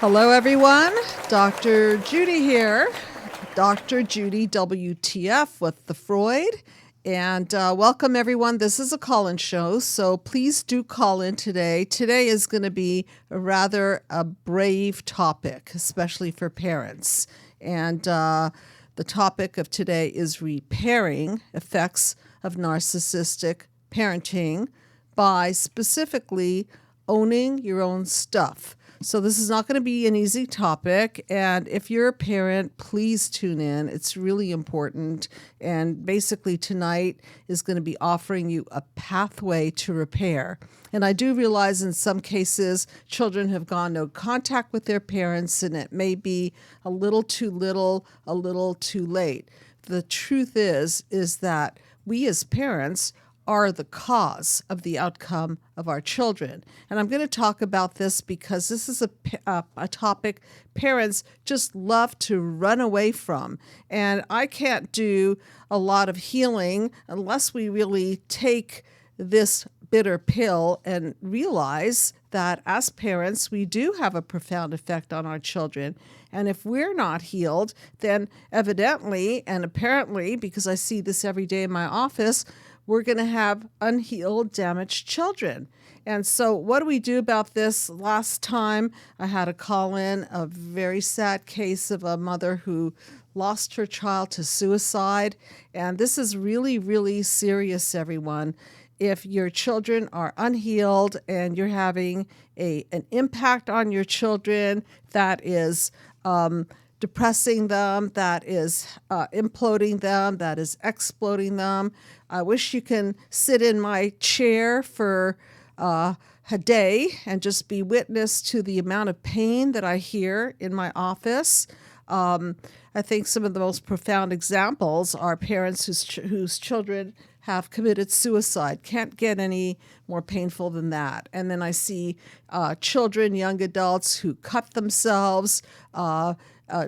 Hello, everyone. Dr. Judy here. Dr. Judy WTF with the Freud. And welcome, everyone. This is a call-in show, so please do call in today. Today is going to be a brave topic, especially for parents. And the topic of today is repairing effects of narcissistic parenting by specifically owning your own stuff. So this is not going to be an easy topic, and if you're a parent, please tune in. It's really important, and basically tonight is going to be offering you a pathway to repair. And I do realize in some cases children have gone no contact with their parents, and it may be a little too little, a little too late. The truth is that we as parents are the cause of the outcome of our children. And I'm going to talk about this because this is a topic parents just love to run away from. And I can't do a lot of healing unless we really take this bitter pill and realize that as parents, we do have a profound effect on our children. And if we're not healed, then evidently and apparently, because I see this every day in my office, we're going to have unhealed, damaged children. And so what do we do about this? Last time I had a call in, a very sad case of a mother who lost her child to suicide. And this is really, really serious, everyone. If your children are unhealed and you're having an impact on your children that is depressing them, that is imploding them, that is exploding them. I wish you can sit in my chair for a day and just be witness to the amount of pain that I hear in my office. I think some of the most profound examples are parents whose children have committed suicide. Can't get any more painful than that. And then I see children, young adults who cut themselves,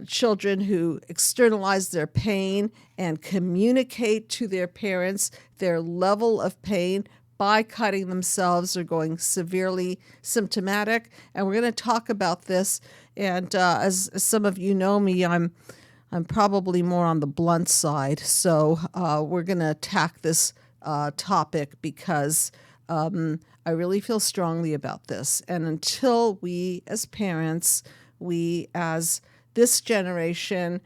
children who externalize their pain and communicate to their parents their level of pain by cutting themselves or going severely symptomatic. And we're going to talk about this. And as some of you know me, I'm probably more on the blunt side. So we're going to attack this topic because I really feel strongly about this. And until we as parents, we as this generation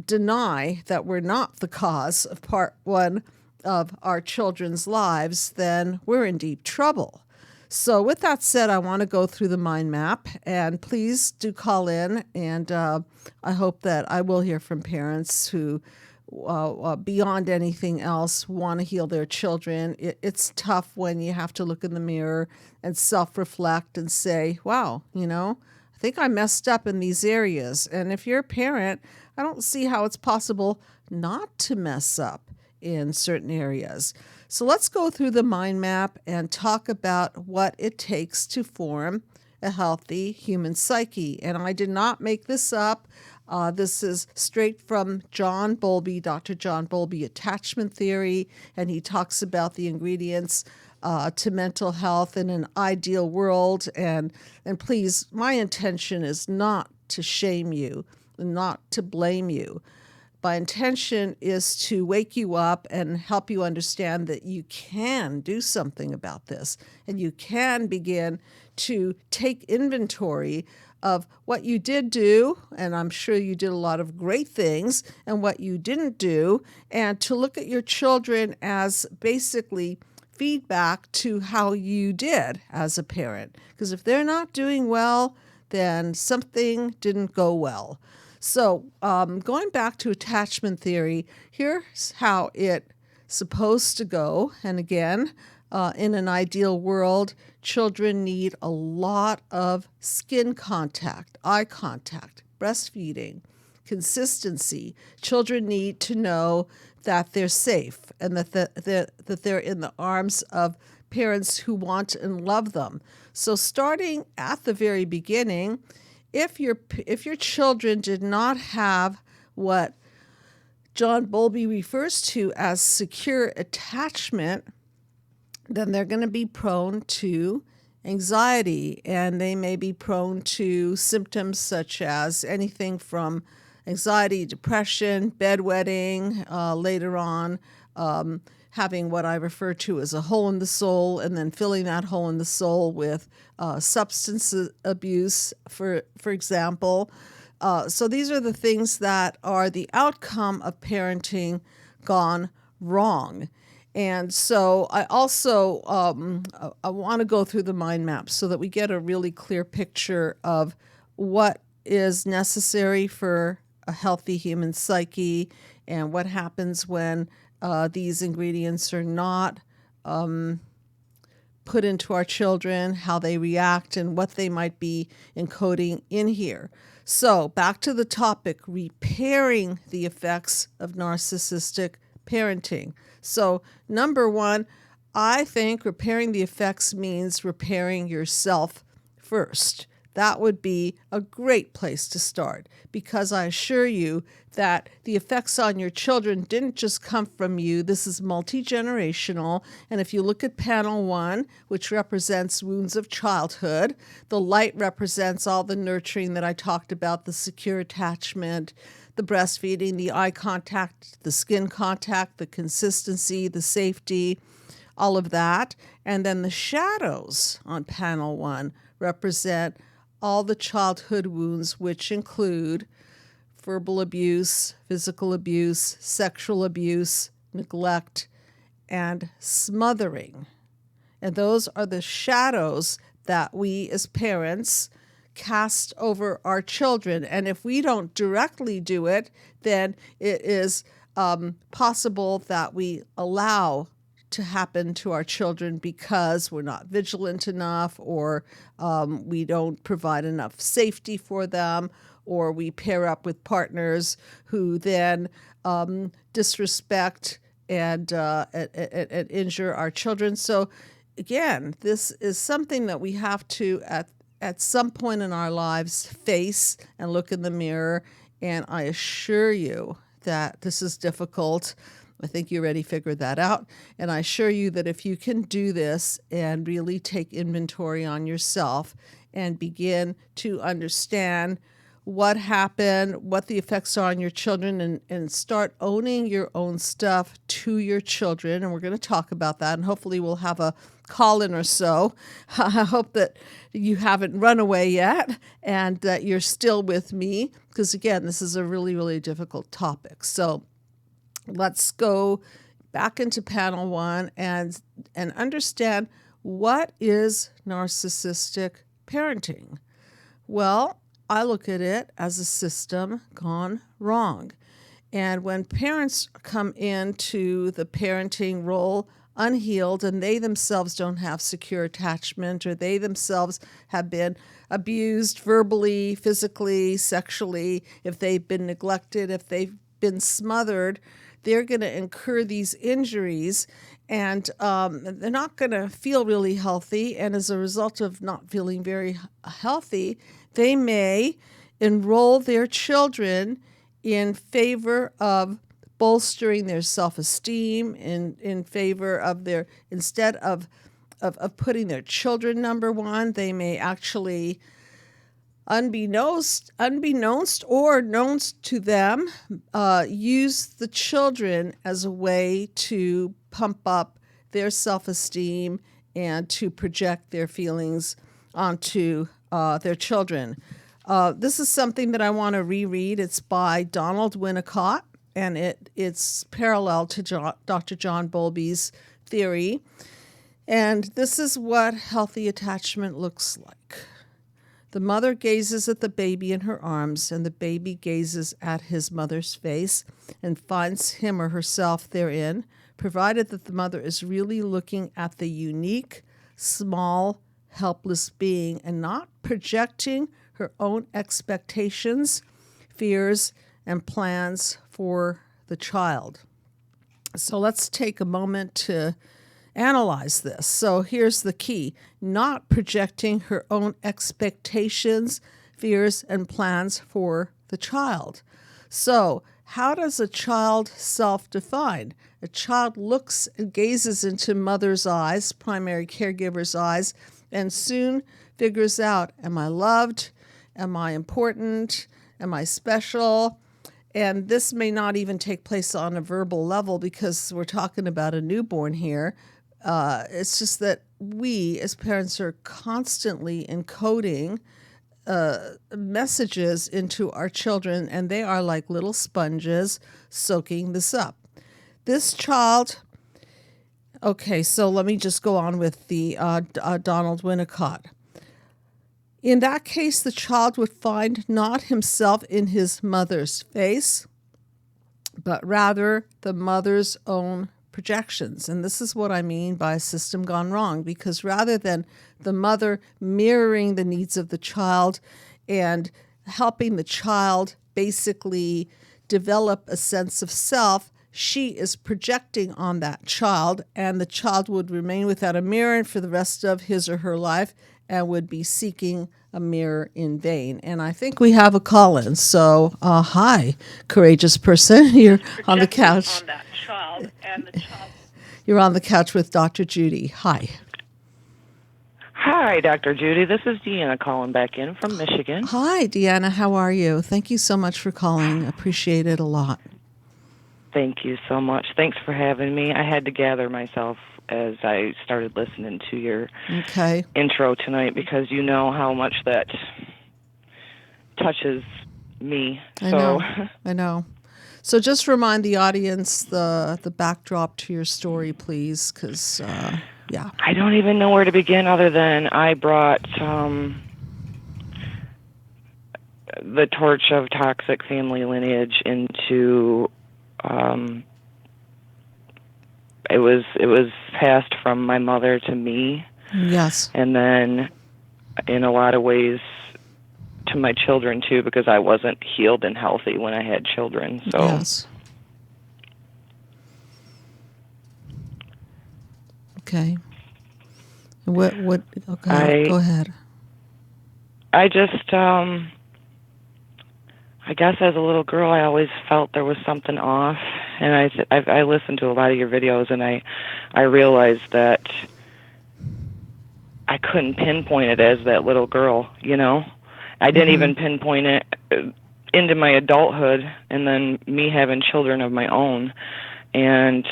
deny that we're not the cause of part one of our children's lives, then we're in deep trouble. So with that said, I want to go through the mind map, and please do call in, and I hope that I will hear from parents who, beyond anything else, want to heal their children. It's tough when you have to look in the mirror and self-reflect and say, wow, I think I messed up in these areas. And if you're a parent, I don't see how it's possible not to mess up in certain areas. So let's go through the mind map and talk about what it takes to form a healthy human psyche. And I did not make this up. This is straight from John Bowlby, Dr. John Bowlby, attachment theory, and he talks about the ingredients to mental health in an ideal world. And please, my intention is not to shame you, not to blame you. My intention is to wake you up and help you understand that you can do something about this, and you can begin to take inventory of what you did do, and I'm sure you did a lot of great things, and what you didn't do, and to look at your children as basically feedback to how you did as a parent. Because if they're not doing well, then something didn't go well. So going back to attachment theory, here's how it's supposed to go. And again, in an ideal world, children need a lot of skin contact, eye contact, breastfeeding, consistency. Children need to know that they're safe and that they're in the arms of parents who want and love them. So starting at the very beginning, if your children did not have what John Bowlby refers to as secure attachment, then they're going to be prone to anxiety, and they may be prone to symptoms such as anything from anxiety, depression, bedwetting, later on having what I refer to as a hole in the soul, and then filling that hole in the soul with substance abuse, for example. So these are the things that are the outcome of parenting gone wrong. And so I also I want to go through the mind map so that we get a really clear picture of what is necessary for a healthy human psyche and what happens when these ingredients are not put into our children, how they react, and what they might be encoding in here. So back to the topic, repairing the effects of narcissistic parenting. So number one, I think repairing the effects means repairing yourself first. That would be a great place to start, because I assure you that the effects on your children didn't just come from you. This is multi-generational. And if you look at panel 1, which represents wounds of childhood, the light represents all the nurturing that I talked about, the secure attachment, the breastfeeding, the eye contact, the skin contact, the consistency, the safety, all of that. And then the shadows on panel 1 represent all the childhood wounds, which include verbal abuse, physical abuse, sexual abuse, neglect, and smothering. And those are the shadows that we as parents cast over our children. And if we don't directly do it, then it is possible that we allow to happen to our children because we're not vigilant enough, or we don't provide enough safety for them, or we pair up with partners who then disrespect and injure our children. So again, this is something that we have to, at some point in our lives, face and look in the mirror. And I assure you that this is difficult. I think you already figured that out. And I assure you that if you can do this and really take inventory on yourself and begin to understand what happened, what the effects are on your children, and start owning your own stuff to your children. And we're going to talk about that. And hopefully we'll have a call-in or so. I hope that you haven't run away yet and that you're still with me, because again, this is a really, really difficult topic. So let's go back into panel 1 and understand, what is narcissistic parenting? Well, I look at it as a system gone wrong. And when parents come into the parenting role unhealed and they themselves don't have secure attachment, or they themselves have been abused verbally, physically, sexually, if they've been neglected, if they've been smothered, they're going to incur these injuries, and they're not going to feel really healthy. And as a result of not feeling very healthy, they may enroll their children in favor of bolstering their self-esteem, in favor of their, instead of putting their children number one, they may actually, unbeknownst or known to them, use the children as a way to pump up their self-esteem and to project their feelings onto their children. This is something that I want to reread. It's by Donald Winnicott, and it's parallel to Dr. John Bowlby's theory. And this is what healthy attachment looks like. The mother gazes at the baby in her arms, and the baby gazes at his mother's face and finds him or herself therein, provided that the mother is really looking at the unique, small, helpless being and not projecting her own expectations, fears, and plans for the child. So let's take a moment to analyze this. So here's the key: not projecting her own expectations, fears, and plans for the child. So how does a child self-define? A child looks and gazes into mother's eyes, primary caregiver's eyes, and soon figures out, am I loved? Am I important? Am I special? And this may not even take place on a verbal level because we're talking about a newborn here. It's just that we as parents are constantly encoding messages into our children, and they are like little sponges soaking this up. This child, okay, so let me just go on with the Donald Winnicott. In that case, the child would find not himself in his mother's face, but rather the mother's own projections. And this is what I mean by a system gone wrong, because rather than the mother mirroring the needs of the child and helping the child basically develop a sense of self, she is projecting on that child, and the child would remain without a mirror for the rest of his or her life and would be seeking a mirror in vain. And I think we have a call-in. So, hi, courageous person. You're on the couch. On that child and the child. You're on the couch with Dr. Judy. Hi. Hi, Dr. Judy. This is Deanna calling back in from Michigan. Hi, Deanna. How are you? Thank you so much for calling. Appreciate it a lot. Thank you so much. Thanks for having me. I had to gather myself as I started listening to your intro tonight because you know how much that touches me. I know. So just remind the audience the backdrop to your story, please, because, yeah. I don't even know where to begin other than I brought the torch of toxic family lineage into... It was passed from my mother to me. Yes. And then in a lot of ways to my children too, because I wasn't healed and healthy when I had children. So yes. Okay. What okay, go ahead. I just I guess as a little girl, I always felt there was something off, and I listened to a lot of your videos, and I realized that I couldn't pinpoint it as that little girl, you know? I didn't even pinpoint it into my adulthood, and then me having children of my own, and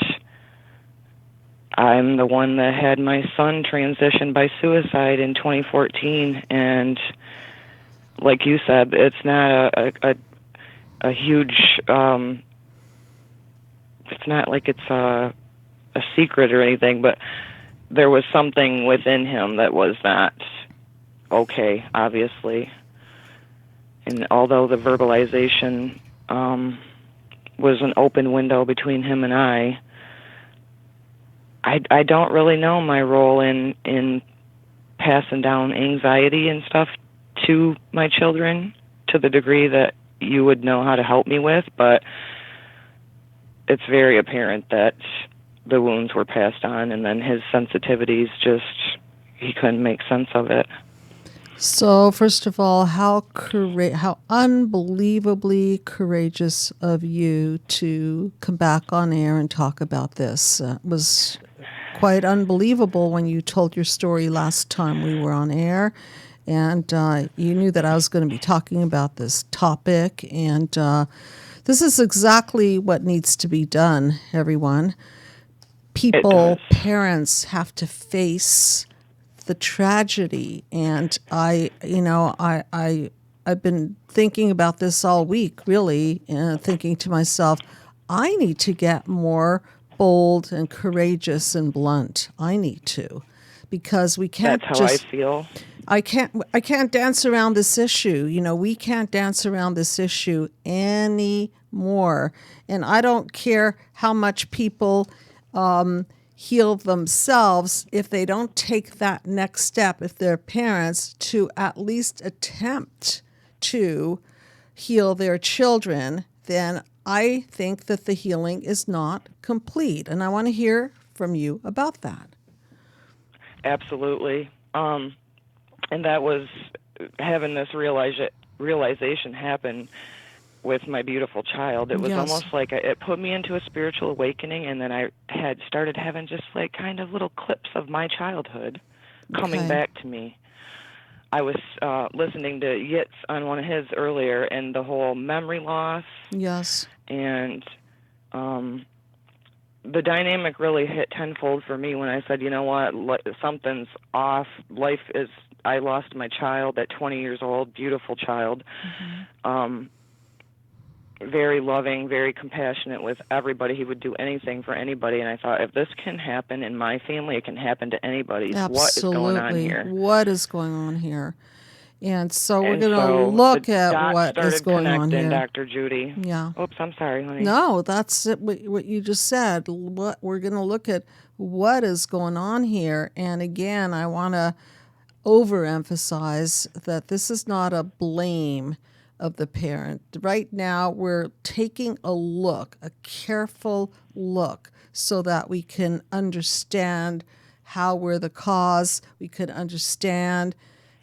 I'm the one that had my son transition by suicide in 2014, and like you said, it's not a huge, it's not like it's a secret or anything, but there was something within him that was not okay, obviously. And although the verbalization was an open window between him and I don't really know my role in passing down anxiety and stuff to my children to the degree that you would know how to help me with, but it's very apparent that the wounds were passed on, and then his sensitivities he couldn't make sense of it. So, first of all, how unbelievably courageous of you to come back on air and talk about this. It was quite unbelievable when you told your story last time we were on air. And you knew that I was going to be talking about this topic. And this is exactly what needs to be done, everyone. Parents have to face the tragedy. And I've been thinking about this all week, really, thinking to myself, I need to get more bold and courageous and blunt. I need to, because we can't That's how I feel. I can't dance around this issue. You know, we can't dance around this issue anymore. And I don't care how much people heal themselves if they don't take that next step, if they're parents, to at least attempt to heal their children, then I think that the healing is not complete. And I want to hear from you about that. Absolutely. And that was having this realization happen with my beautiful child. It was almost like it put me into a spiritual awakening, and then I had started having just like kind of little clips of my childhood coming Okay. back to me. I was listening to Yitz on one of his earlier, and the whole memory loss, Yes. and the dynamic really hit tenfold for me when I said, you know what, something's off. Life is. I lost my child at 20 years old, beautiful child. Very loving, very compassionate with everybody. He would do anything for anybody. And I thought, if this can happen in my family, it can happen to anybody. What is going on Absolutely. here? What is going on here? And so we're And going to so the look at dots what is started going on connecting, here. Dr. Judy. Yeah. Oops, I'm sorry, honey. No, that's it, what you just said. What we're going to look at what is going on here. And again, I want to overemphasize that this is not a blame of the parent. Right now, we're taking a look, a careful look, so that we can understand how we're the cause, we can understand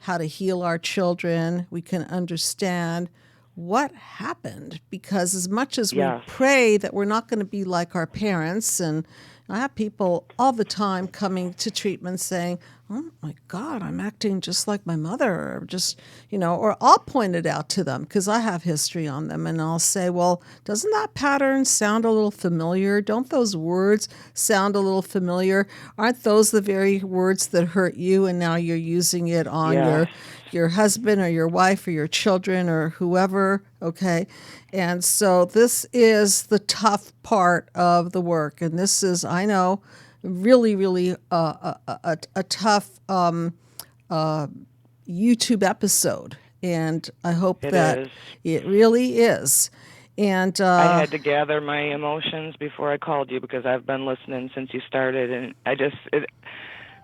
how to heal our children, we can understand what happened, because as much as we Yes. pray that we're not going to be like our parents, and I have people all the time coming to treatment saying, oh my God, I'm acting just like my mother, or just, or I'll point it out to them because I have history on them, and I'll say, well, doesn't that pattern sound a little familiar? Don't those words sound a little familiar? Aren't those the very words that hurt you, and now you're using it on Yes. your husband or your wife or your children or whoever, okay? And so this is the tough part of the work. And this is, I know, really, really a tough YouTube episode. And I hope It that is. it really is. And I had to gather my emotions before I called you because I've been listening since you started, and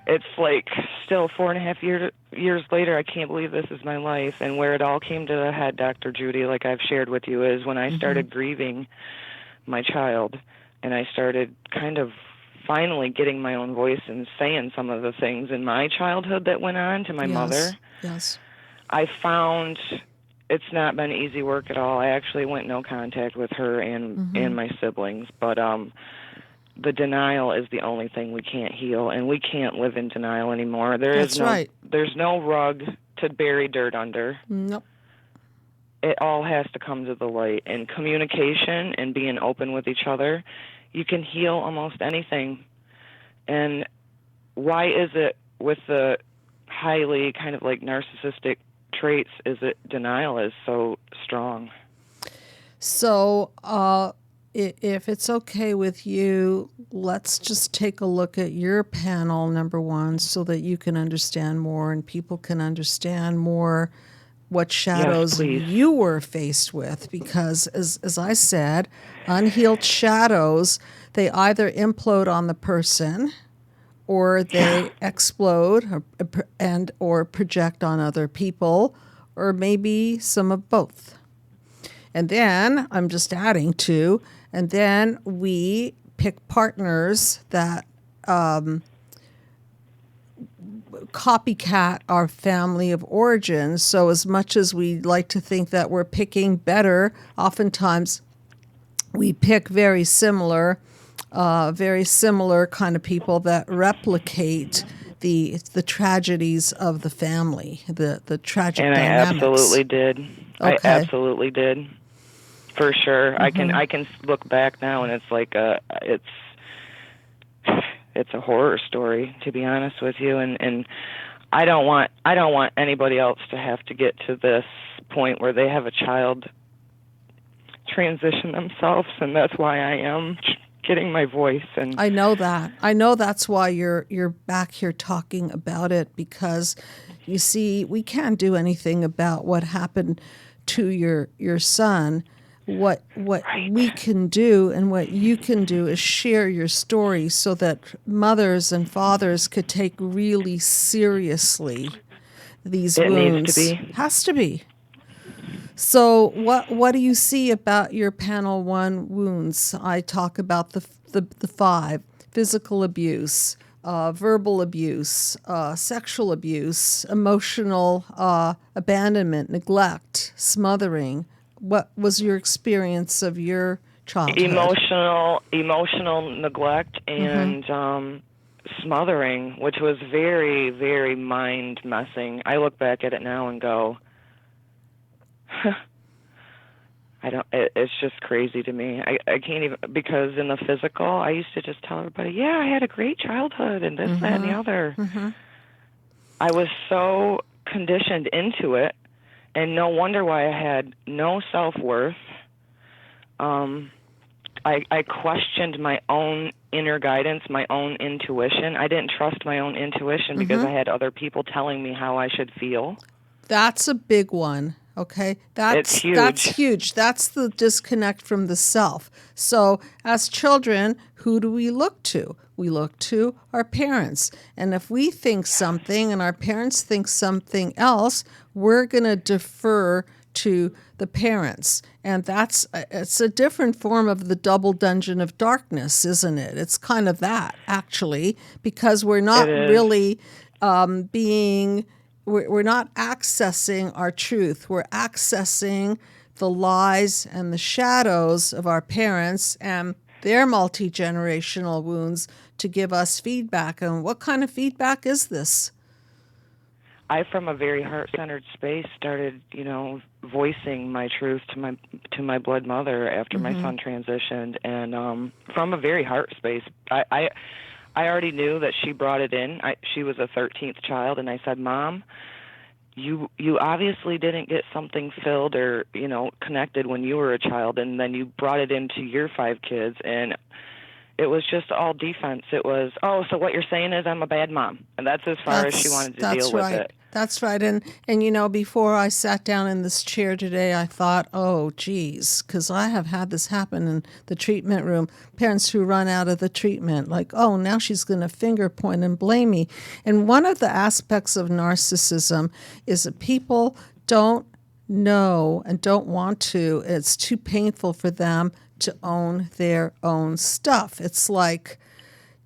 it's like still 4.5 years later, I can't believe this is my life. And where it all came to a head, Dr. Judy, like I've shared with you, is when I started grieving my child, and I started kind of finally getting my own voice and saying some of the things in my childhood that went on to my mother. Yes. I found it's not been easy work at all. I actually went no contact with her and my siblings, but the denial is the only thing we can't heal, and we can't live in denial anymore. There's no rug to bury dirt under. Nope. It all has to come to the light. And communication and being open with each other, you can heal almost anything. And why is it with the highly kind of like narcissistic traits is it denial is so strong? So, if it's okay with you, let's just take a look at your panel, number one, so that you can understand more and people can understand more what shadows you were faced with. Because, as I said, unhealed shadows, they either implode on the person or they explode or project on other people, or maybe some of both. And then I'm just adding to, and then we pick partners that copycat our family of origin. So as much as we like to think that we're picking better, oftentimes we pick very similar kind of people that replicate the tragedies of the family, the tragic dynamics. And I absolutely did. Okay. I absolutely did. For sure. I can look back now and it's like it's a horror story, to be honest with you, and I don't want anybody else to have to get to this point where they have a child transition themselves, and that's why I am getting my voice. And I know that's why you're back here talking about it, because you see, we can't do anything about what happened to your son. What we can do and what you can do is share your story so that mothers and fathers could take really seriously these wounds. It needs to be. Has to be. So what do you see about your panel 1 wounds? I talk about the 5: physical abuse, verbal abuse, sexual abuse, emotional abandonment, neglect, smothering. What was your experience of your childhood? Emotional neglect and smothering, which was very, very mind messing. I look back at it now and go, it's just crazy to me. I can't even, because in the physical, I used to just tell everybody, yeah, I had a great childhood and this, that, and the other. I was so conditioned into it, and no wonder why I had no self-worth. I questioned my own inner guidance, my own intuition. I didn't trust my own intuition because I had other people telling me how I should feel. That's a big one. Okay, It's huge. That's huge. That's the disconnect from the self. So as children, who do we look to? We look to our parents. And if we think something and our parents think something else, we're going to defer to the parents. And it's a different form of the double dungeon of darkness, isn't it? It's kind of that, actually, because we're not really we're not accessing our truth. We're accessing the lies and the shadows of our parents and their multi-generational wounds to give us feedback. And what kind of feedback is this? I, from a very heart-centered space, started, voicing my truth to my blood mother after my son transitioned, and from a very heart space. I already knew that she brought it in. She was a 13th child, and I said, Mom, you obviously didn't get something filled or, connected when you were a child, and then you brought it into your 5 kids, and it was just all defense. It was, so what you're saying is I'm a bad mom, and that's as far as she wanted to deal with it. That's right. And before I sat down in this chair today, I thought, oh, geez, because I have had this happen in the treatment room. Parents who run out of the treatment, like, oh, now she's going to finger point and blame me. And one of the aspects of narcissism is that people don't know and don't want to. It's too painful for them to own their own stuff. It's like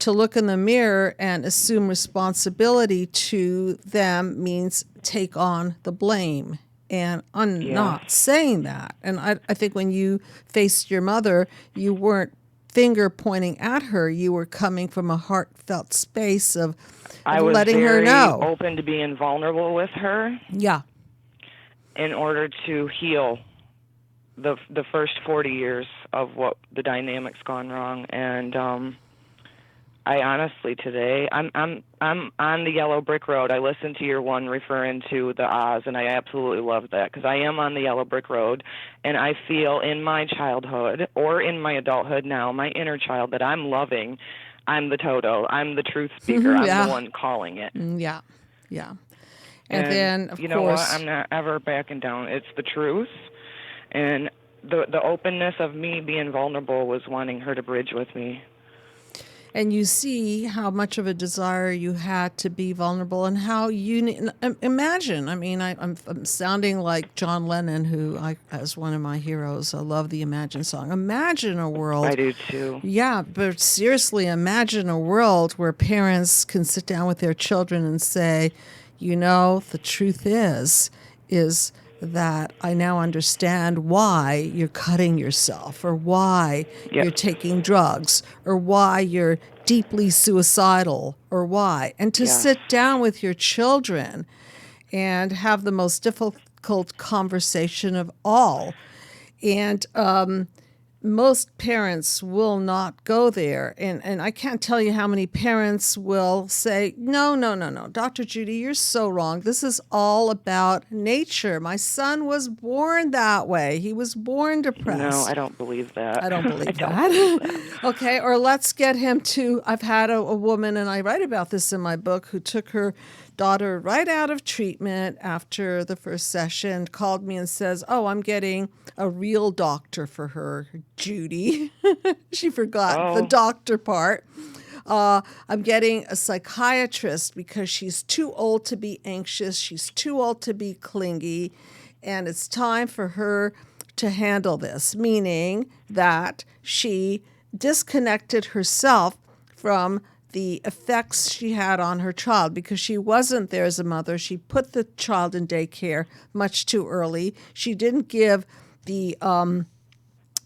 to look in the mirror and assume responsibility to them means take on the blame. And I'm not saying that. And I think when you faced your mother, you weren't finger pointing at her. You were coming from a heartfelt space of letting her know. I was very open to being vulnerable with her. Yeah. In order to heal the first 40 years of what the dynamic's gone wrong. And I honestly today, I'm on the yellow brick road. I listened to your one referring to the Oz, and I absolutely love that because I am on the yellow brick road, and I feel in my childhood or in my adulthood now, my inner child that I'm loving, I'm the Toto, I'm the truth speaker, I'm the one calling it. Yeah. And then, of you know course, what? I'm not ever backing down. It's the truth, and the openness of me being vulnerable was wanting her to bridge with me. And you see how much of a desire you had to be vulnerable and how you imagine. I mean, I'm sounding like John Lennon, who as one of my heroes. I love the Imagine song. Imagine a world. I do too. Yeah, but seriously, imagine a world where parents can sit down with their children and say, the truth is that I now understand why you're cutting yourself or why you're taking drugs or why you're deeply suicidal or why. And to sit down with your children and have the most difficult conversation of all. And most parents will not go there. And I can't tell you how many parents will say, no, Dr. Judy, you're so wrong. This is all about nature. My son was born that way. He was born depressed. No, I don't believe that. I don't believe that. Okay, or let's get him to, I've had a woman, and I write about this in my book, who took her daughter right out of treatment after the first session, called me and says, I'm getting a real doctor for her, Judy. She forgot the doctor part. I'm getting a psychiatrist because she's too old to be anxious. She's too old to be clingy. And it's time for her to handle this, meaning that she disconnected herself from the effects she had on her child because she wasn't there as a mother. She put the child in daycare much too early. She didn't give the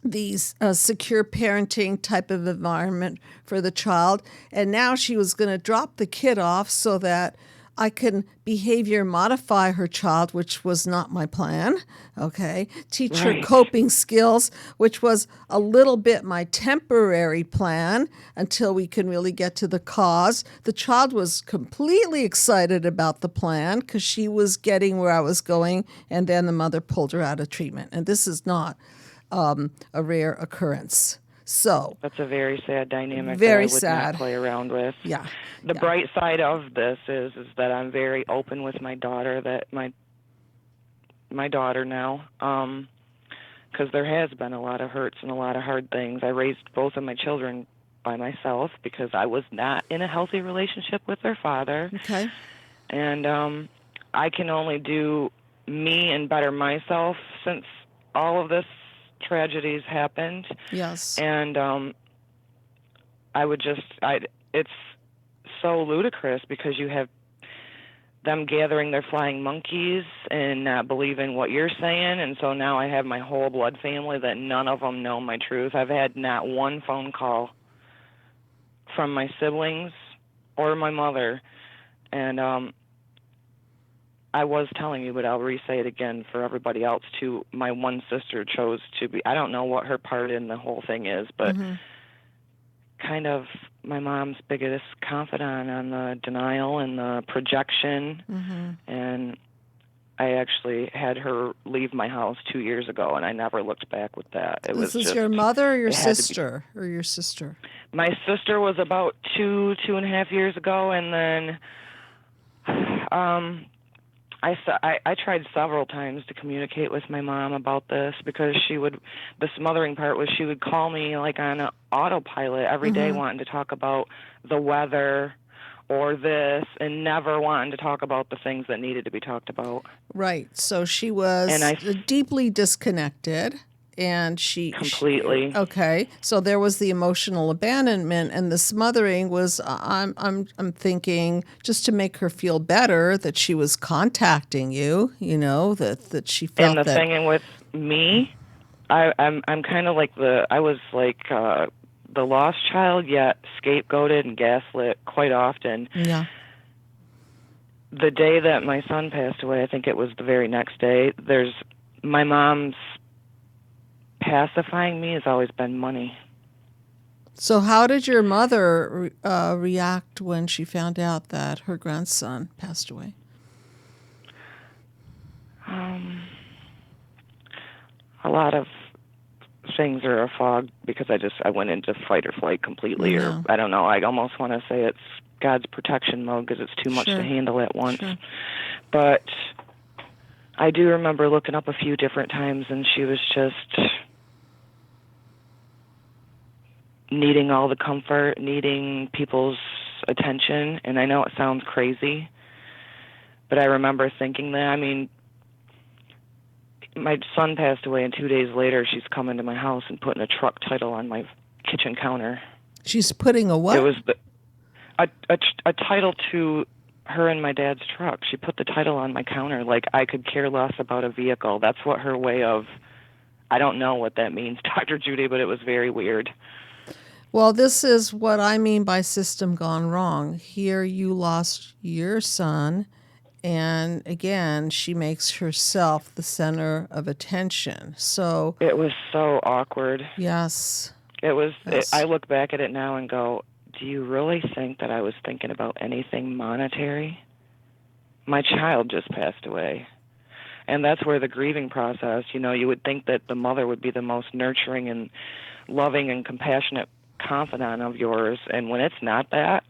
these secure parenting type of environment for the child. And now she was going to drop the kid off so that I can behavior modify her child, which was not my plan. Okay. Teach her Right. coping skills, which was a little bit my temporary plan until we can really get to the cause. The child was completely excited about the plan because she was getting where I was going. And then the mother pulled her out of treatment. And this is not a rare occurrence. So That's a very sad dynamic that very I would sad. not play around with. Yeah. The Yeah. bright side of this is that I'm very open with my daughter, that my daughter now, because there has been a lot of hurts and a lot of hard things. I raised both of my children by myself because I was not in a healthy relationship with their father. Okay. And I can only do me and better myself since all of this tragedies happened. Yes. And it's so ludicrous because you have them gathering their flying monkeys and not believing what you're saying. And so now I have my whole blood family that none of them know my truth. I've had not one phone call from my siblings or my mother. And I was telling you, but I'll re-say it again for everybody else too. My one sister chose to be, I don't know what her part in the whole thing is, but kind of my mom's biggest confidant on the denial and the projection. And I actually had her leave my house 2 years ago, and I never looked back with that. This is your mother or your sister? Or your sister? My sister was about 2.5 years ago, and then I tried several times to communicate with my mom about this because the smothering part was she would call me like on an autopilot every day wanting to talk about the weather or this and never wanting to talk about the things that needed to be talked about. Right. So she was deeply disconnected. And completely. Okay. So there was the emotional abandonment, and the smothering was. I'm thinking just to make her feel better that she was contacting you. You know that she felt and the that. thing with me, I'm kind of like I was like the lost child, yet scapegoated and gaslit quite often. Yeah. The day that my son passed away, I think it was the very next day. My mom's pacifying me has always been money. So how did your mother react when she found out that her grandson passed away? A lot of things are a fog because I went into fight or flight completely, or I don't know. I almost want to say it's God's protection mode because it's too much to handle at once. Sure. But I do remember looking up a few different times, and she was just needing all the comfort, needing people's attention. And I know it sounds crazy, but I remember thinking that. I mean, my son passed away, and 2 days later, she's come into my house and putting a truck title on my kitchen counter. She's putting a what? It was a title to her and my dad's truck. She put the title on my counter like I could care less about a vehicle. That's what her way of, I don't know what that means, Dr. Judy, but it was very weird. Well, this is what I mean by system gone wrong. Here you lost your son, and again, she makes herself the center of attention. So it was so awkward. Yes. It was. Yes. I look back at it now and go, do you really think that I was thinking about anything monetary? My child just passed away. And that's where the grieving process, you would think that the mother would be the most nurturing and loving and compassionate confidant of yours, and when it's not that,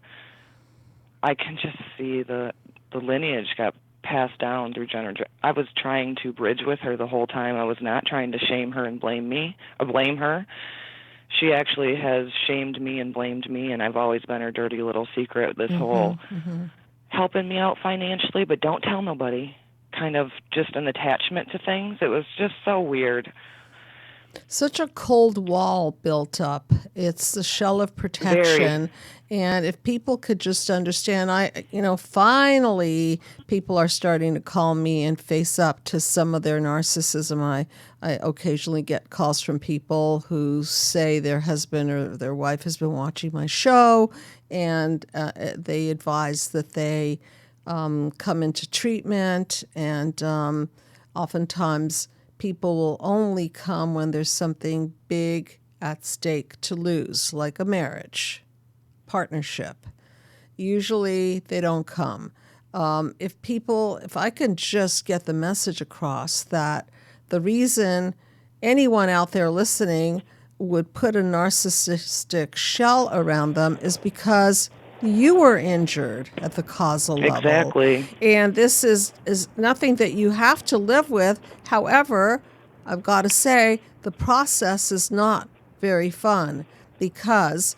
I can just see the lineage got passed down through generation. I was trying to bridge with her the whole time. I was not trying to shame her and blame her. She actually has shamed me and blamed me, and I've always been her dirty little secret, this whole helping me out financially, but don't tell nobody, kind of just an attachment to things. It was just so weird. Such a cold wall built up. It's the shell of Very. protection. And if people could just understand, finally people are starting to call me and face up to some of their narcissism. I occasionally get calls from people who say their husband or their wife has been watching my show, and they advise that they come into treatment, and oftentimes people will only come when there's something big at stake to lose, like a marriage, partnership. Usually they don't come. If I can just get the message across that the reason anyone out there listening would put a narcissistic shell around them is because you were injured at the causal level. Exactly. And this is nothing that you have to live with. However, I've got to say, the process is not very fun because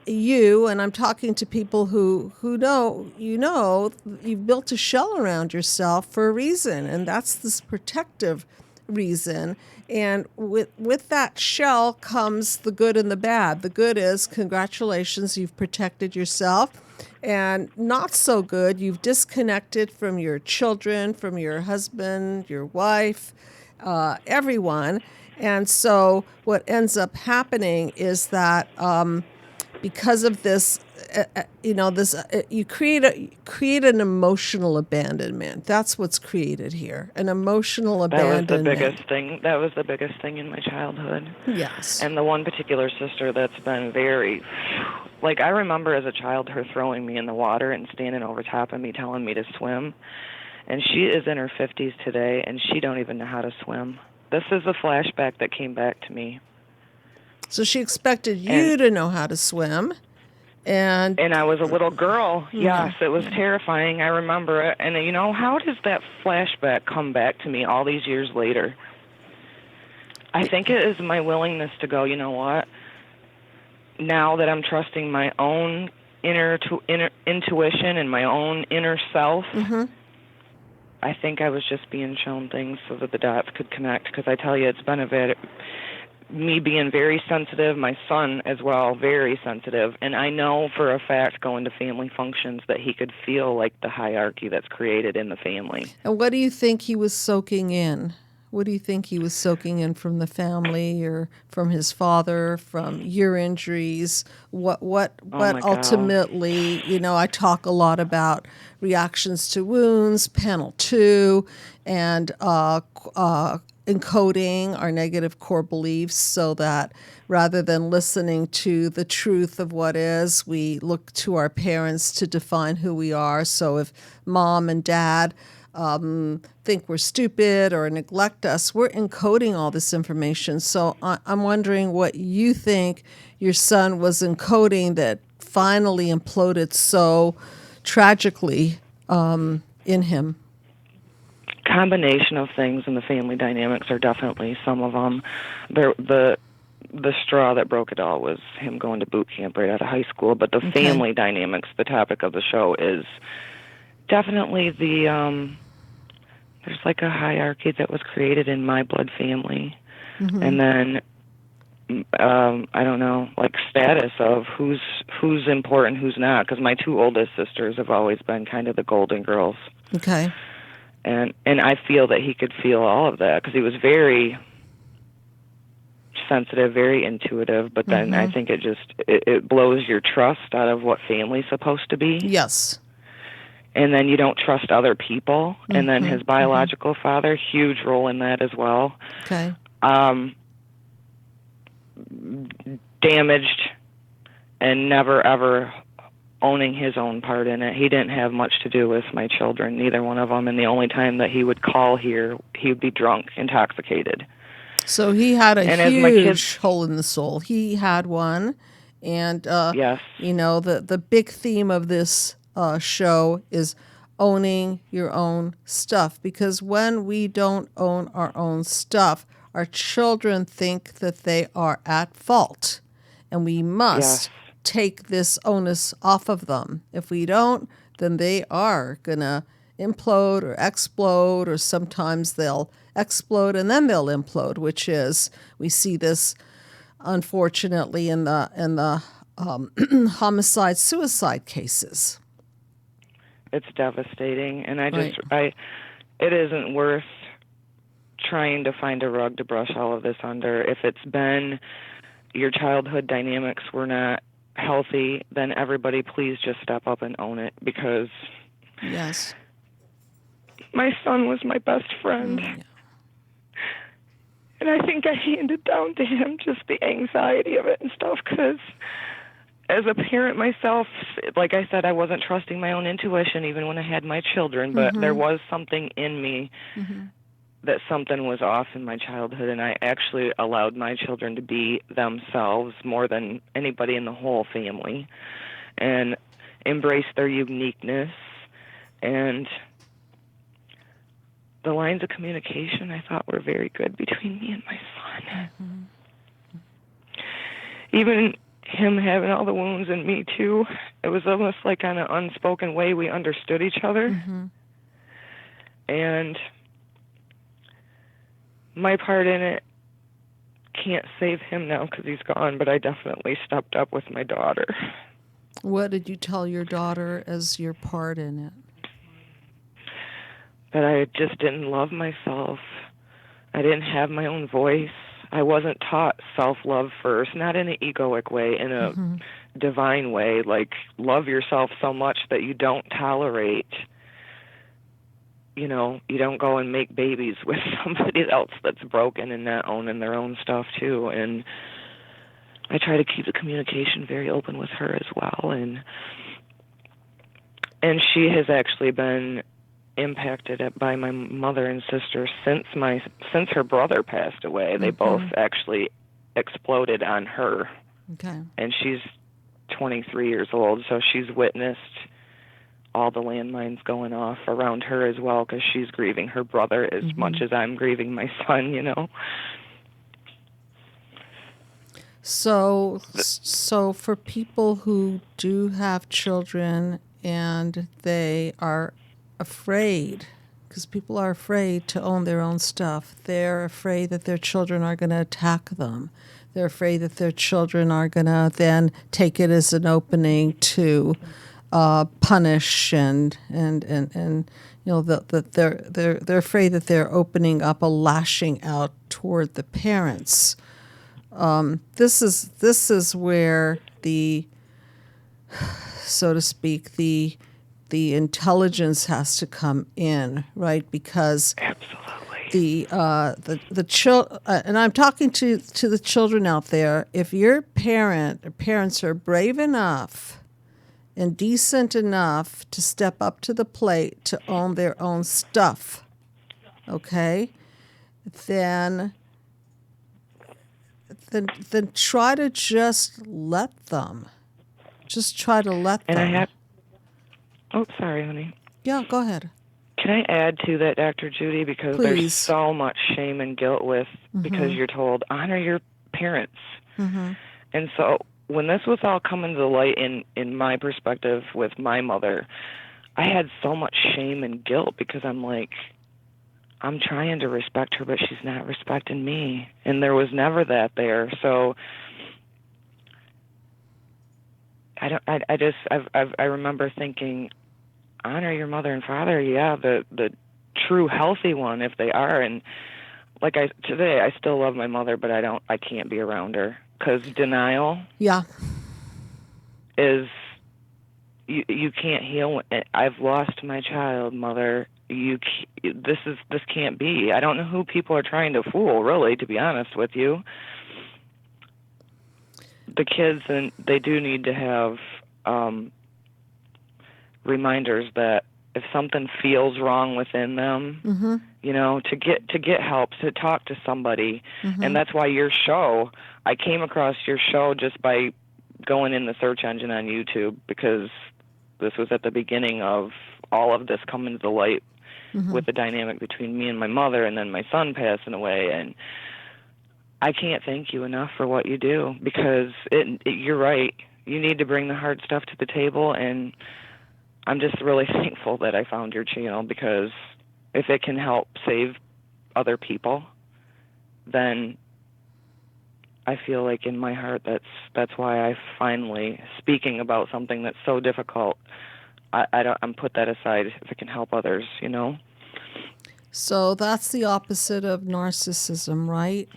and I'm talking to people who know, you've built a shell around yourself for a reason, and that's this protective reason. And with that shell comes the good and the bad. The good is, congratulations, you've protected yourself. And not so good, you've disconnected from your children, from your husband, your wife, everyone. And so what ends up happening is that because of this, you create an emotional abandonment. That's what's created here, an emotional abandonment. That was the biggest thing. That was the biggest thing in my childhood. Yes. And the one particular sister that's been very, like, I remember as a child her throwing me in the water and standing over top of me telling me to swim. And she is in her 50s today, and she don't even know how to swim. This is a flashback that came back to me. So she expected you to know how to swim. And I was a little girl. Yes, it was terrifying. I remember it. And, how does that flashback come back to me all these years later? I think it is my willingness to go, you know what? Now that I'm trusting my own inner intuition and my own inner self, I think I was just being shown things so that the dots could connect. Because I tell you, it's been me being very sensitive, my son as well, very sensitive. And I know for a fact, going to family functions, that he could feel like the hierarchy that's created in the family. And what do you think he was soaking in? What do you think he was soaking in from the family or from his father, from your injuries? What ultimately, I talk a lot about reactions to wounds, panel 2, and encoding our negative core beliefs so that rather than listening to the truth of what is, we look to our parents to define who we are. So if mom and dad think we're stupid or neglect us, we're encoding all this information. So I'm wondering what you think your son was encoding that finally imploded so tragically in him. Combination of things, and the family dynamics are definitely some of them. The straw that broke it all was him going to boot camp right out of high school. But the family dynamics, the topic of the show, is definitely there's like a hierarchy that was created in my blood family, and then I don't know, like status of who's important, who's not. Because my 2 oldest sisters have always been kind of the golden girls. Okay. And I feel that he could feel all of that because he was very sensitive, very intuitive. But then I think it blows your trust out of what family's supposed to be. Yes. And then you don't trust other people. And then his biological father, huge role in that as well. Okay. Damaged and never, ever owning his own part in it. He didn't have much to do with my children, neither one of them. And the only time that he would call here, he would be drunk, intoxicated. So he had a huge hole in the soul. He had one. And, yes. The big theme of this show is owning your own stuff. Because when we don't own our own stuff, our children think that they are at fault. And we must take this onus off of them. If we don't, then they are going to implode or explode, or sometimes they'll explode and then they'll implode, which is, we see this unfortunately in the homicide suicide cases. It's devastating, and Right. it isn't worth trying to find a rug to brush all of this under. If it's been your childhood dynamics were not healthy, then everybody please just step up and own it, because Yes. my son was my best friend. Yeah. And I think I handed down to him just the anxiety of it and stuff, because as a parent myself, like I said, I wasn't trusting my own intuition even when I had my children, but there was something in me that something was off in my childhood, and I actually allowed my children to be themselves more than anybody in the whole family and embrace their uniqueness. And the lines of communication, I thought, were very good between me and my son. Even him having all the wounds and me too, it was almost like on an unspoken way we understood each other. And my part in it can't save him now because he's gone, but I definitely stepped up with my daughter. What did you tell your daughter as your part in it? That I just didn't love myself. I didn't have my own voice. I wasn't taught self-love first, not in an egoic way, in a divine way, like love yourself so much that you don't tolerate, you don't go and make babies with somebody else that's broken and not owning their own stuff too. And I try to keep the communication very open with her as well. And she has actually been impacted by my mother and sister since her brother passed away. They both actually exploded on her. Okay. And she's 23 years old, so she's witnessed all the landmines going off around her as well, because she's grieving her brother as much as I'm grieving my son. So for people who do have children and they are afraid, because people are afraid to own their own stuff. They're afraid that their children are going to attack them. They're afraid that their children are going to then take it as an opening to punish and that they're afraid that they're opening up a lashing out toward the parents. This is where the, so to speak, the intelligence has to come in, right? Because Absolutely. and I'm talking to the children out there. If your parents are brave enough and decent enough to step up to the plate to own their own stuff, okay, then try to just let them. Just try to let them. Oh, sorry, honey. Yeah, go ahead. Can I add to that, Dr. Judy? Because Please. There's so much shame and guilt because you're told, honor your parents. And so when this was all coming to the light in my perspective with my mother, I had so much shame and guilt, because I'm like, I'm trying to respect her, but she's not respecting me. And there was never that there. So I remember thinking, honor your mother and father, yeah, the true healthy one if they are. And today I still love my mother, but I can't be around her, because denial is you can't heal. I've lost my child, mother. This can't be. I don't know who people are trying to fool, really, to be honest with you. The kids, and they do need to have reminders that if something feels wrong within them, to get help, to talk to somebody. And that's why your show, I came across your show just by going in the search engine on YouTube, because this was at the beginning of all of this coming to the light with the dynamic between me and my mother, and then my son passing away. And I can't thank you enough for what you do, because you're right. You need to bring the hard stuff to the table, and I'm just really thankful that I found your channel, because if it can help save other people, then I feel like in my heart that's why I finally, speaking about something that's so difficult, I'm put that aside if it can help others, you know? So that's the opposite of narcissism, right?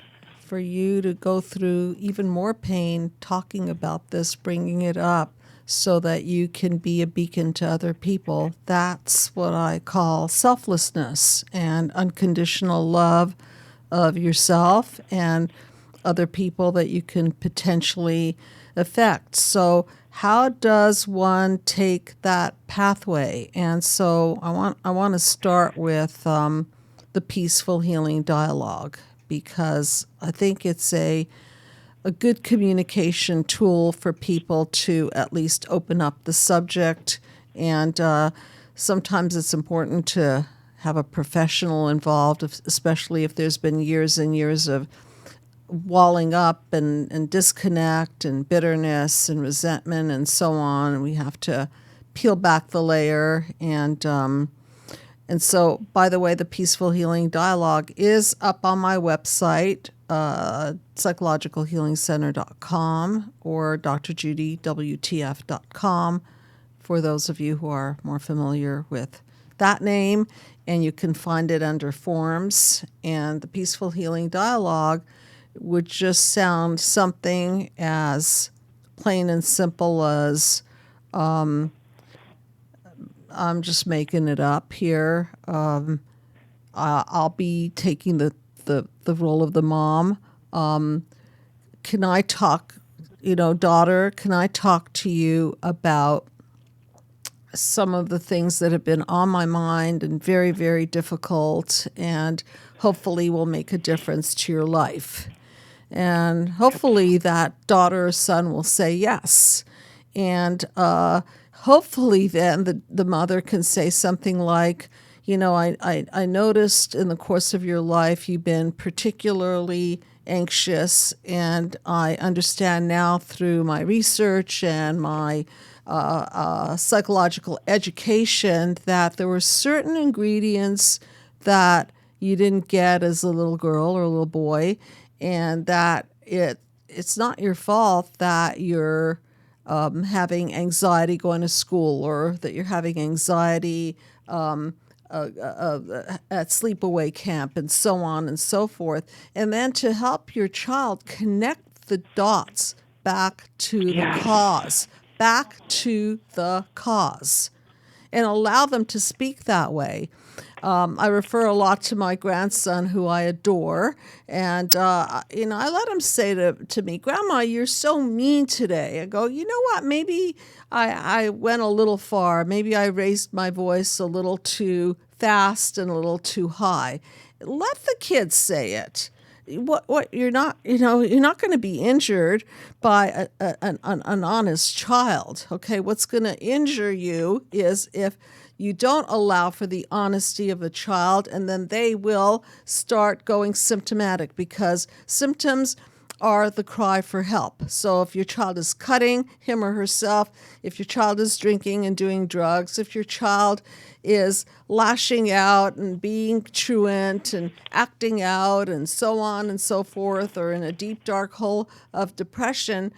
For you to go through even more pain talking about this, bringing it up so that you can be a beacon to other people. That's what I call selflessness and unconditional love of yourself and other people that you can potentially affect. So how does one take that pathway? And so I want to start with the peaceful healing dialogue, because I think it's a good communication tool for people to at least open up the subject. And sometimes it's important to have a professional involved, especially if there's been years and years of walling up and disconnect and bitterness and resentment and so on. And we have to peel back the layer. And so, by the way, the Peaceful Healing Dialogue is up on my website, psychologicalhealingcenter.com or drjudywtf.com, for those of you who are more familiar with that name. And you can find it under forms. And the Peaceful Healing Dialogue would just sound something as plain and simple as, I'm just making it up here. I'll be taking the role of the mom. Can I talk, daughter, can I talk to you about some of the things that have been on my mind and very, very difficult, and hopefully will make a difference to your life? And hopefully that daughter or son will say yes. And hopefully then the mother can say something like, I noticed in the course of your life you've been particularly anxious, and I understand now through my research and my psychological education that there were certain ingredients that you didn't get as a little girl or a little boy, and that it's not your fault that you're having anxiety going to school, or that you're having anxiety at sleepaway camp, and so on and so forth. And then to help your child connect the dots back to the cause, and allow them to speak that way. I refer a lot to my grandson, who I adore, and I let him say to me, "Grandma, you're so mean today." I go, "You know what? Maybe I went a little far. Maybe I raised my voice a little too fast and a little too high. Let the kids say it. What you're not going to be injured by an honest child. Okay, what's going to injure you is if you don't allow for the honesty of a child, and then they will start going symptomatic, because symptoms are the cry for help. So if your child is cutting him or herself, if your child is drinking and doing drugs, if your child is lashing out and being truant and acting out and so on and so forth, or in a deep, dark hole of depression,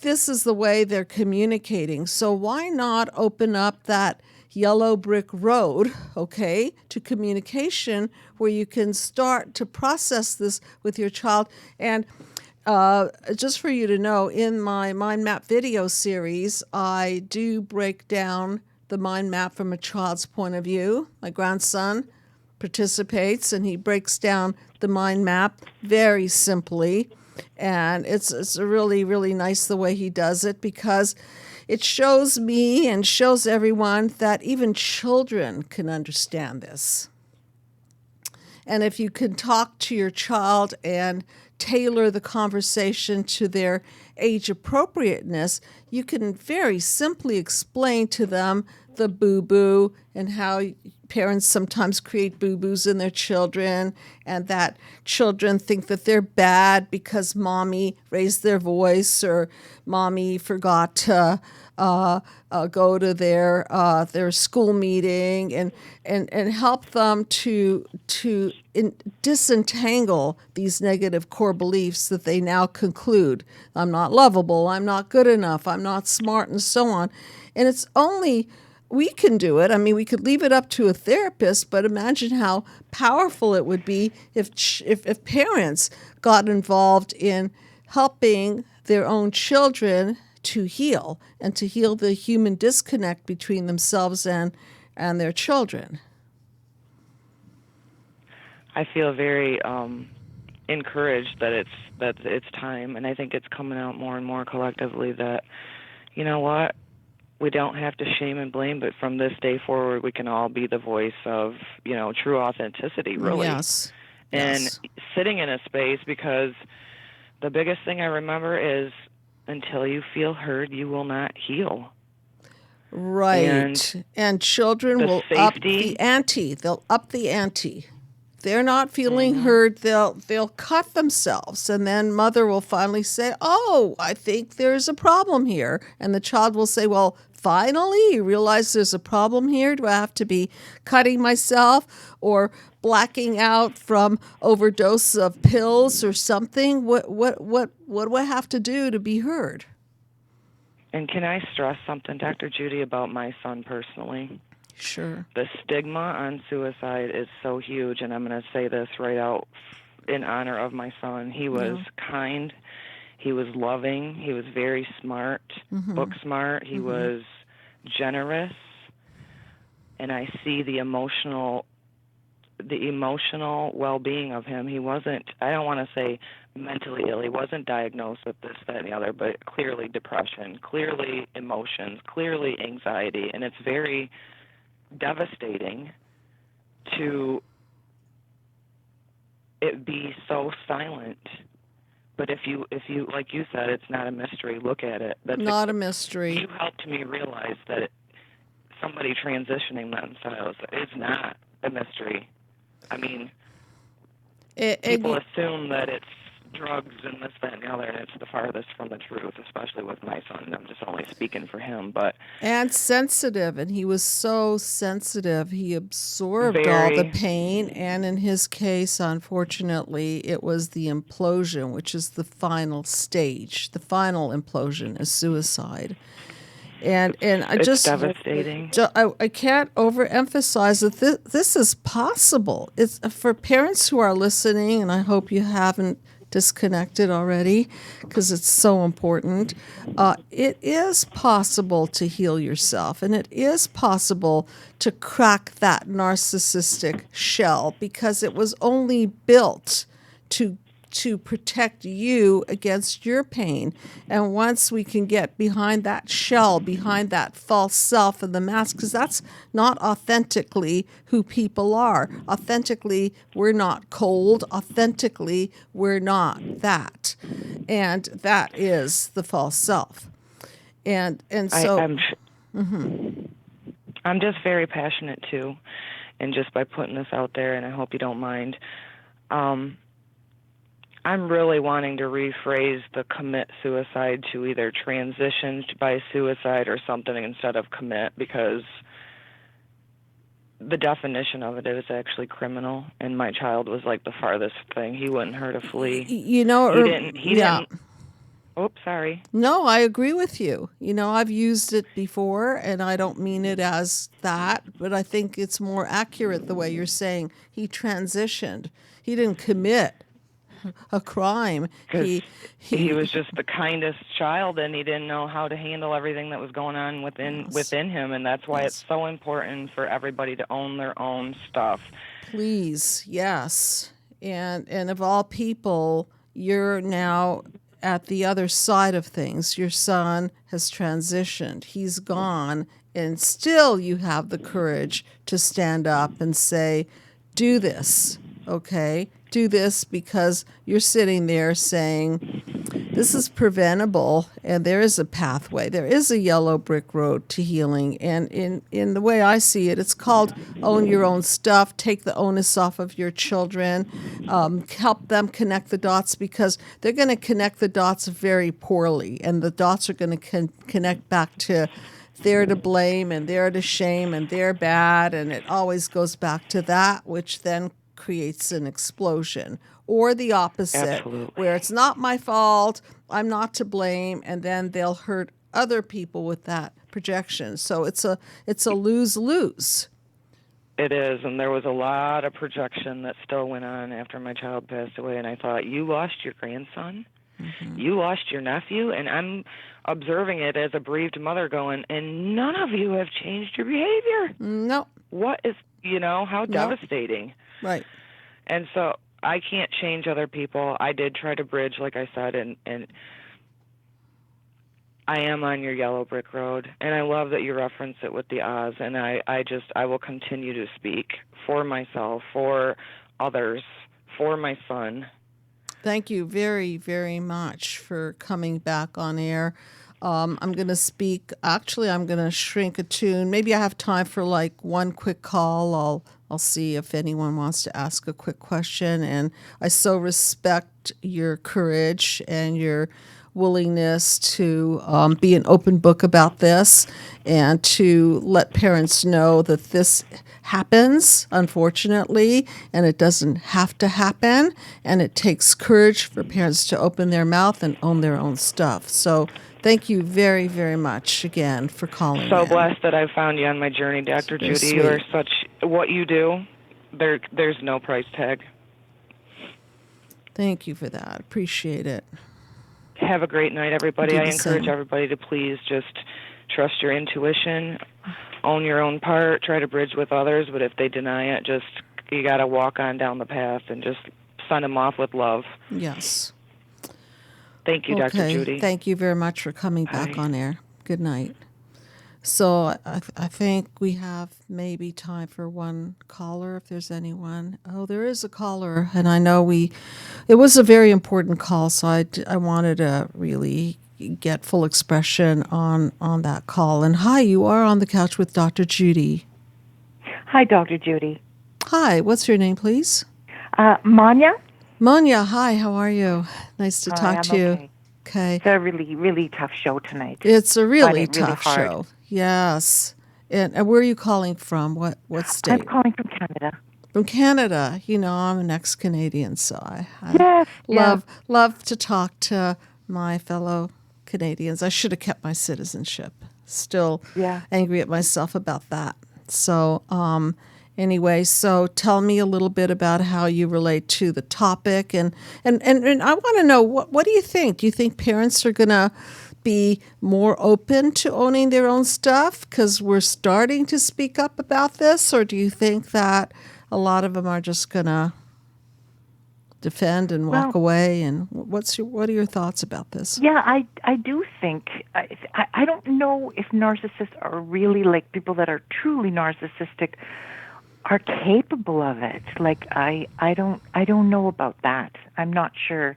this is the way they're communicating. So why not open up that yellow brick road, okay, to communication, where you can start to process this with your child? And just for you to know, in my mind map video series, I do break down the mind map from a child's point of view. My grandson participates, and he breaks down the mind map very simply. And it's really, really nice the way he does it, because it shows me and shows everyone that even children can understand this. And if you can talk to your child and tailor the conversation to their age appropriateness, you can very simply explain to them the boo-boo and how parents sometimes create boo-boos in their children, and that children think that they're bad because mommy raised their voice or mommy forgot to go to their school meeting, and help them to disentangle these negative core beliefs that they now conclude. I'm not lovable, I'm not good enough, I'm not smart, and so on. And it's only we can do it. I mean, we could leave it up to a therapist, but imagine how powerful it would be if parents got involved in helping their own children to heal and to heal the human disconnect between themselves and their children. I feel very encouraged that it's time, and I think it's coming out more and more collectively that, you know what, we don't have to shame and blame, but from this day forward, we can all be the voice of, true authenticity, really. Yes. And yes. sitting in a space, because the biggest thing I remember is until you feel heard, you will not heal. Right. And children will up the ante. They'll up the ante. They're not feeling heard, they'll cut themselves, and then mother will finally say, "Oh, I think there's a problem here." And the child will say, "Well, finally you realize there's a problem here. Do I have to be cutting myself or blacking out from overdose of pills or something? What do I have to do to be heard?" And can I stress something, Dr. Judy, about my son personally? Sure. The stigma on suicide is so huge, and I'm going to say this right out in honor of my son. He was kind, he was loving, he was very smart, book smart, he was generous, and I see the emotional well-being of him. He wasn't, I don't want to say mentally ill, he wasn't diagnosed with this, that, and the other, but clearly depression, clearly emotions, clearly anxiety, and it's very devastating to it be so silent. But if you like you said, it's not a mystery. Look at it. That's not a mystery. You helped me realize that somebody transitioning themselves is not a mystery. I mean, people assume that it's drugs and this, that, and the other, and it's the farthest from the truth, especially with my son. I'm just only speaking for him, but... And sensitive, and he was so sensitive. He absorbed all the pain, and in his case, unfortunately, it was the implosion, which is the final stage. The final implosion is suicide. And I just... It's devastating. I can't overemphasize that this is possible. It's for parents who are listening, and I hope you haven't disconnected already because it's so important. It is possible to heal yourself, and it is possible to crack that narcissistic shell because it was only built to protect you against your pain. And once we can get behind that shell, behind that false self and the mask, because that's not authentically who people are. Authentically, we're not cold. Authentically, we're not that. And that is the false self. And so... I'm just very passionate, too. And just by putting this out there, and I hope you don't mind, I'm really wanting to rephrase the commit suicide to either transition by suicide or something instead of commit, because the definition of it is actually criminal, and my child was like the farthest thing. He wouldn't hurt a flea. He didn't. Oops, sorry. No, I agree with you. I've used it before, and I don't mean it as that, but I think it's more accurate the way you're saying. He transitioned. He didn't commit a crime. He was just the kindest child, and he didn't know how to handle everything that was going on within him, and that's why it's so important for everybody to own their own stuff. Please, yes. And of all people, you're now at the other side of things. Your son has transitioned. He's gone, and still you have the courage to stand up and say, do this, okay? Do this, because you're sitting there saying, this is preventable, and there is a pathway. There is a yellow brick road to healing. And in the way I see it, it's called own your own stuff, take the onus off of your children, help them connect the dots, because they're going to connect the dots very poorly, and the dots are going to connect back to they're to blame and they're to shame and they're bad, and it always goes back to that, which then creates an explosion. Or the opposite, Absolutely. where it's not my fault, I'm not to blame, and then they'll hurt other people with that projection. So it's a lose-lose. It is, and there was a lot of projection that still went on after my child passed away, and I thought, you lost your grandson? Mm-hmm. You lost your nephew? And I'm observing it as a bereaved mother going, and none of you have changed your behavior. No. What is, how devastating. Right. And so I can't change other people. I did try to bridge, like I said, and I am on your yellow brick road, and I love that you reference it with the Oz, and I will continue to speak for myself, for others, for my son. Thank you very, very much for coming back on air. I'm going to speak. Actually, I'm going to shrink a tune. Maybe I have time for like one quick call. I'll see if anyone wants to ask a quick question. And I so respect your courage and your willingness to be an open book about this, and to let parents know that this happens, unfortunately, and it doesn't have to happen, and it takes courage for parents to open their mouth and own their own stuff. So thank you very, very much again for calling So in. Blessed that I found you on my journey, Dr. Judy. Sweet. You are such, what you do, there's no price tag. Thank you for that. Appreciate it. Have a great night, everybody. I encourage same. everybody to please just trust your intuition, own your own part, try to bridge with others, but if they deny it, just you got to walk on down the path and just send them off with love. Yes. Thank you, Okay. Dr. Judy. Thank you very much for coming back Bye. on air. Good night. So I think we have maybe time for one caller, if there's anyone. Oh, there is a caller, and I know it was a very important call, so I wanted to really get full expression on that call. And hi, you are on the couch with Dr. Judy. Hi, Dr. Judy. Hi, what's your name, please? Manya. Manya, hi, how are you? Nice to talk to you. Okay. Okay. It's a really, really tough show tonight. It's a really Find it really tough hard. show. Yes. And where are you calling from? What state? I'm calling from Canada. From Canada. I'm an ex-Canadian, so I Yes, love to talk to my fellow Canadians. I should have kept my citizenship. Still angry at myself about that. So anyway, so tell me a little bit about how you relate to the topic, and I want to know, what do you think? Do you think parents are going to be more open to owning their own stuff because we're starting to speak up about this, or do you think that a lot of them are just going to defend and walk away? And what are your thoughts about this? Yeah, I do think, I don't know if narcissists are really, like, people that are truly narcissistic are capable of it. Like, I don't know about that. I'm not sure.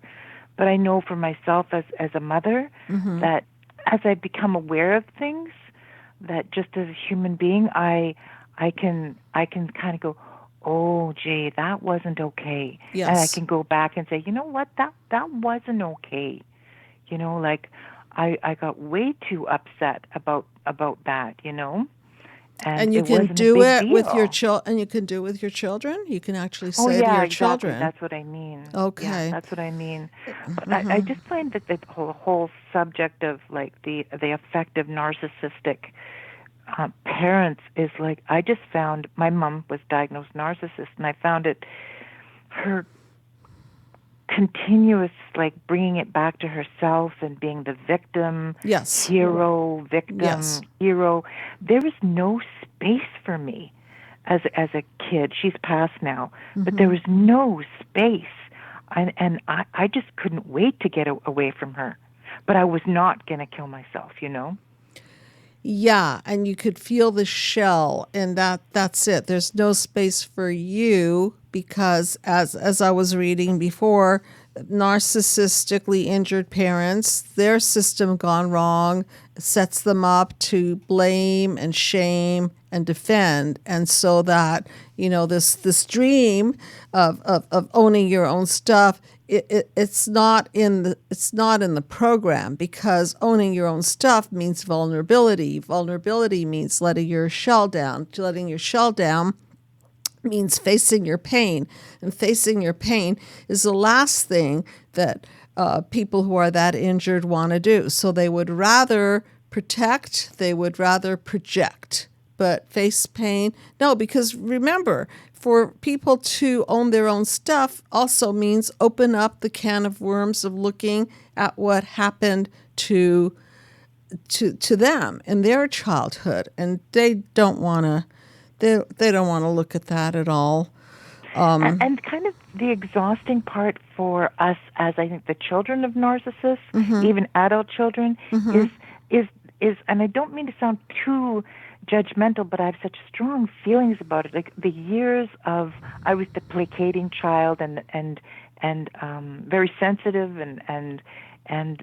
But I know for myself as a mother that as I become aware of things, that just as a human being, I can kind of go, oh, gee, that wasn't okay. Yes. And I can go back and say, you know what, that wasn't okay. Like I got way too upset about that, And you can do it with your children. And you can do it with your children. You can actually say to your children. That's what I mean. Okay, yeah, that's what I mean. But I just find that the whole subject of like the effect of narcissistic parents is like, I just found my mom was diagnosed narcissist, and I found her continuous, like, bringing it back to herself and being the victim, hero, victim, hero. There was no space for me as a kid. She's passed now, but there was no space, and I just couldn't wait to get away from her. But I was not going to kill myself, Yeah, and you could feel the shell, and that's it. There's no space for you because, as I was reading before, narcissistically injured parents, their system gone wrong sets them up to blame and shame and defend. And so that, this dream of owning your own stuff, it's not in the program, because owning your own stuff means vulnerability. Vulnerability means letting your shell down. Letting your shell down means facing your pain, and facing your pain is the last thing that people who are that injured want to do. So they would rather protect, they would rather project, but face pain, no, because remember, for people to own their own stuff also means open up the can of worms of looking at what happened to them in their childhood, and they don't want to. They don't want to look at that at all. And kind of the exhausting part for us, as I think the children of narcissists, even adult children, is, and I don't mean to sound too judgmental, but I have such strong feelings about it. Like the years of, I was the placating child and very sensitive and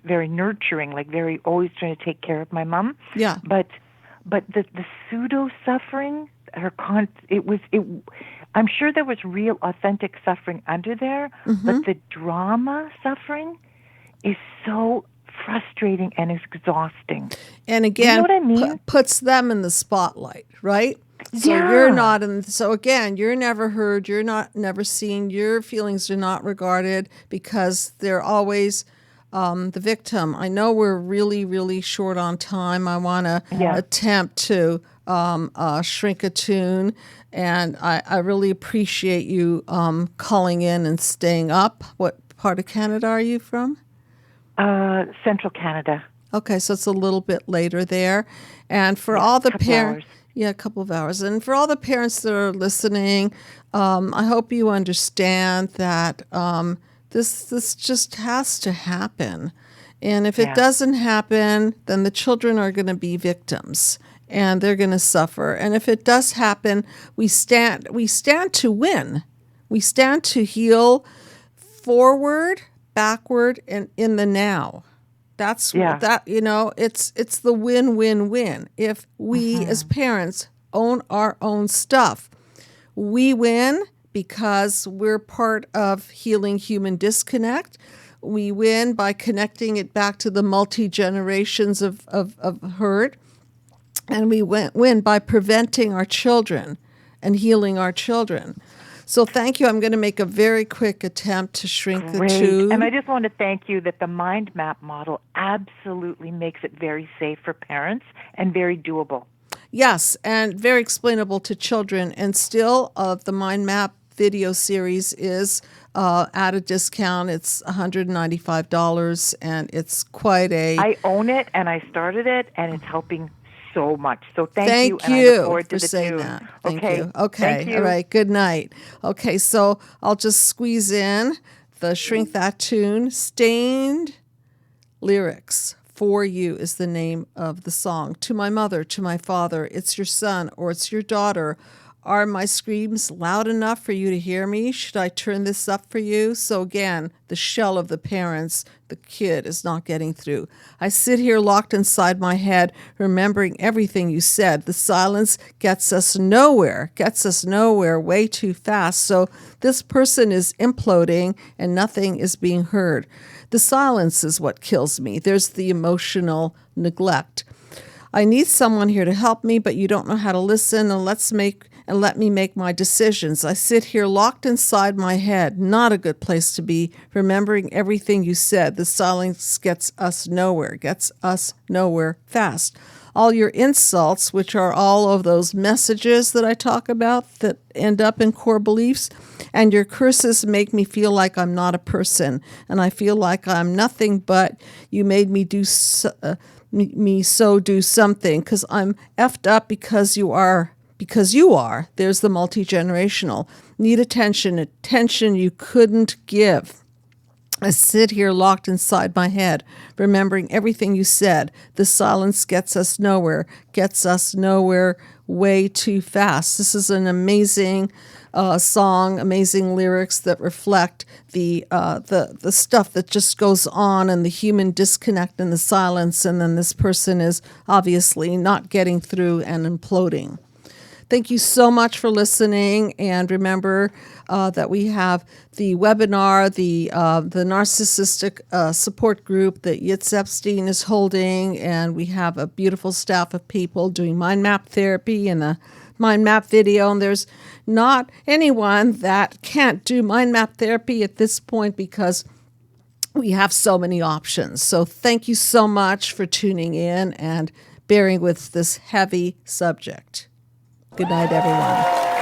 very nurturing, like very always trying to take care of my mom. Yeah. But the pseudo suffering, I'm sure there was real authentic suffering under there, but the drama suffering is so frustrating and exhausting. And again, you know what I mean? Puts them in the spotlight, right? So Yeah. you're not in. So again, you're never heard. You're never seen. Your feelings are not regarded because they're always the victim. I know we're really, really short on time. I want to attempt to shrink a tune, and I really appreciate you calling in and staying up. What part of Canada are you from? Central Canada. Okay, so it's a little bit later there. And for all the parents, a couple of hours. And for all the parents that are listening, I hope you understand that this just has to happen. And if it doesn't happen, then the children are going to be victims and they're going to suffer. And if it does happen, we stand to win. We stand to heal forward, backward, and in the now. That's that, it's the win-win-win. If we as parents own our own stuff, we win because we're part of healing human disconnect. We win by connecting it back to the multi-generations of hurt. And we win by preventing our children and healing our children. So thank you. I'm going to make a very quick attempt to shrink the tube. And I just want to thank you that the mind map model absolutely makes it very safe for parents and very doable. Yes, and very explainable to children. And still, the mind map video series is at a discount. It's $195, and it's quite a... I own it, and I started it, and it's helping so much. So thank you, and I look forward to saying that. Thank you. Okay. Thank you. All right. Good night. Okay, so I'll just squeeze in the Shrink That Tune. Stained Lyrics. For You is the name of the song. To my mother, to my father, it's your son or it's your daughter. Are my screams loud enough for you to hear me? Should I turn this up for you? So again, the shell of the parents, the kid is not getting through. I sit here locked inside my head, remembering everything you said. The silence gets us nowhere way too fast. So this person is imploding and nothing is being heard. The silence is what kills me. There's the emotional neglect. I need someone here to help me, but you don't know how to listen and let me make my decisions. I sit here locked inside my head. Not a good place to be, remembering everything you said. The silence gets us nowhere fast. All your insults, which are all of those messages that I talk about that end up in core beliefs, and your curses make me feel like I'm not a person, and I feel like I'm nothing but you made me do do something because I'm effed up because you are. There's the multi-generational. Need attention you couldn't give. I sit here locked inside my head, remembering everything you said. The silence gets us nowhere way too fast. This is an amazing song, amazing lyrics that reflect the stuff that just goes on and the human disconnect and the silence, and then this person is obviously not getting through and imploding. Thank you so much for listening, and remember that we have the webinar, the narcissistic support group that Yitz Epstein is holding, and we have a beautiful staff of people doing mind map therapy and a mind map video, and there's not anyone that can't do mind map therapy at this point because we have so many options. So thank you so much for tuning in and bearing with this heavy subject. Good night, everyone.